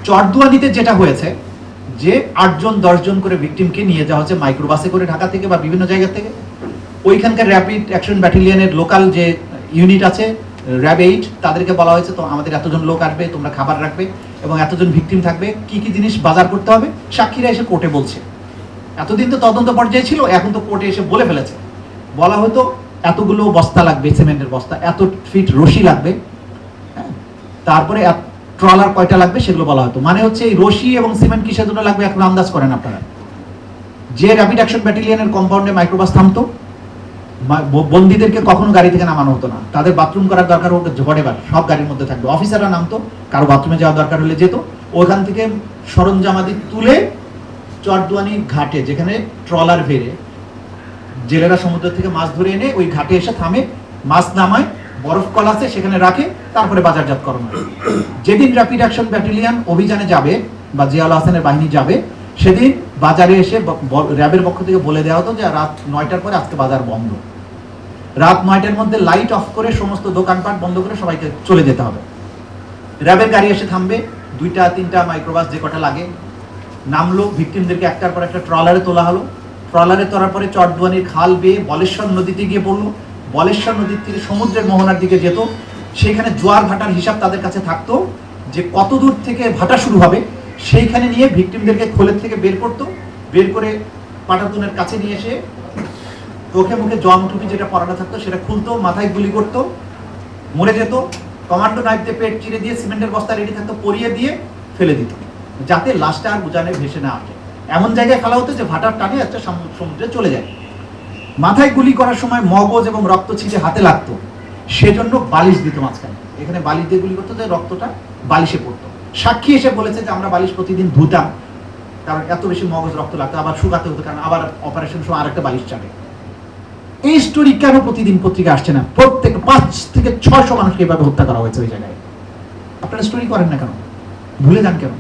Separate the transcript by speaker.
Speaker 1: চরদুয়ানিতে যেটা হয়েছে যে 8 জন 10 জন করে ভিকটিমকে নিয়ে যাওয়া হচ্ছে মাইক্রোবাসে করে ঢাকা থেকে বা বিভিন্ন জায়গা থেকে। ওইখানকার র্যাপিড অ্যাকশন ব্যাটালিয়নের লোকাল যে ইউনিট আছে র্যাব 8 তাদেরকে বলা হয়েছে তো আমাদের এতজন লোক আসবে, তোমরা খাবার রাখবে এবং এতজন ভিকটিম থাকবে, কি কি জিনিস বাজার করতে হবে সাক্ষীরা এসে কোর্টে বলছে। এতদিন তো তদন্ত পর্যায়ে ছিল, এখন তো কোর্টে এসে বলে ফেলেছে। বলা হতো এতগুলো বস্তা লাগবে, সিমেন্টের বস্তা, এত ফিট রশি লাগবে, তারপরে ট্রলার কয়টা লাগবে সেগুলো বলা হতো। মানে হচ্ছে এই রশি এবং সিমেন্ট কিসের জন্য লাগবে এখন আন্দাজ করেন আপনারা। যে র্যাপিড অ্যাকশন ব্যাটালিয়নের কম্পাউন্ডে মাইক্রোবাস থামতো, বন্দীদেরকে কখনো গাড়ি থেকে নামানো হতো না। তাদের বাথরুম করার দরকার হোক ঝড়েবার সব গাড়ির মধ্যে থাকবে। অফিসাররা নামতো, কারো বাথরুমে যাওয়ার দরকার হলে যেত, ওখান থেকে সরঞ্জামাদি তুলে চরদুয়ানি ঘাটে যেখানে ট্রলার ভেড়ে জেলেরা সমুদ্র থেকে মাছ ধরে এনে ওই ঘাটে এসে থামে, মাছ নামায়, বরফ কল আছে সেখানে রাখে, তারপরে বাজারজাতকরণ হয়। যেদিন র্যাপিড অ্যাকশন ব্যাটালিয়ন অভিযানে যাবে বা জিয়াউল হাসানের বাহিনী যাবে, সেদিন বাজারে এসে র্যাবের পক্ষ থেকে বলে দেওয়া হতো যে রাত 9টার পরে আজকে বাজার বন্ধ। রাত 9টার মধ্যে লাইট অফ করে সমস্ত দোকানপাট বন্ধ করে সবাইকে চলে যেতে হবে। র্যাবের গাড়ি এসে থামবে, 2টা 3টা মাইক্রোবাস যে কটা লাগে নামলো, ভিকটিমদেরকে একটার পর একটা ট্রলারে তোলা হলো। ট্রলারে তোলার পরে চরদুয়ানির খাল বেয়ে বলেশ্বর নদীতে গিয়ে পড়লো। বলেশ্বর নদীর থেকে সমুদ্রের মোহনার দিকে যেত। সেইখানে জোয়ার ভাটার হিসাব তাদের কাছে থাকতো যে কত দূর থেকে ভাটা শুরু হবে, সেইখানে নিয়ে ভিকটিমদেরকে খোলের থেকে বের করতো। বের করে পাটাতুনের কাছে নিয়ে এসে চোখে মুখে জম টুপি যেটা পরানো থাকতো সেটা খুলতো, মাথায় গুলি করতো, মরে যেত। কমান্ডো নাইফ দিয়ে পেট চিরে দিয়ে সিমেন্টের বস্তা রেডি থাকতো, পরিয়ে দিয়ে ফেলে দিত, যাতে লাশটা আর উজানে ভেসে না আসে। এমন জায়গায় ফেলা হতো যে ভাটার টানে একটা সমুদ্রে চলে যায়। মাথায় গুলি করার সময় মগজ এবং রক্ত ছিটে হাতে লাগতো, সেজন্য বালিশ দিত মাঝখানে। এখানে বালিশ দিয়ে গুলি করতো যে রক্তটা বালিশে পড়তো। সাক্ষী এসে বলেছে যে আমরা বালিশ প্রতিদিন ধুতাম, কারণ এত বেশি মগজ রক্ত লাগতো, আবার শুকাতে হতো, কারণ আবার অপারেশন সময় আরেকটা বালিশ চাবে। এই স্টোরি কেন প্রতিদিন পত্রিকা আসছে না? প্রত্যেক 5 থেকে 600 মানুষকে এভাবে হত্যা করা হয়েছে ওই জায়গায়। আপনারা স্টোরি করেন না কেন? ভুলে যান কেন?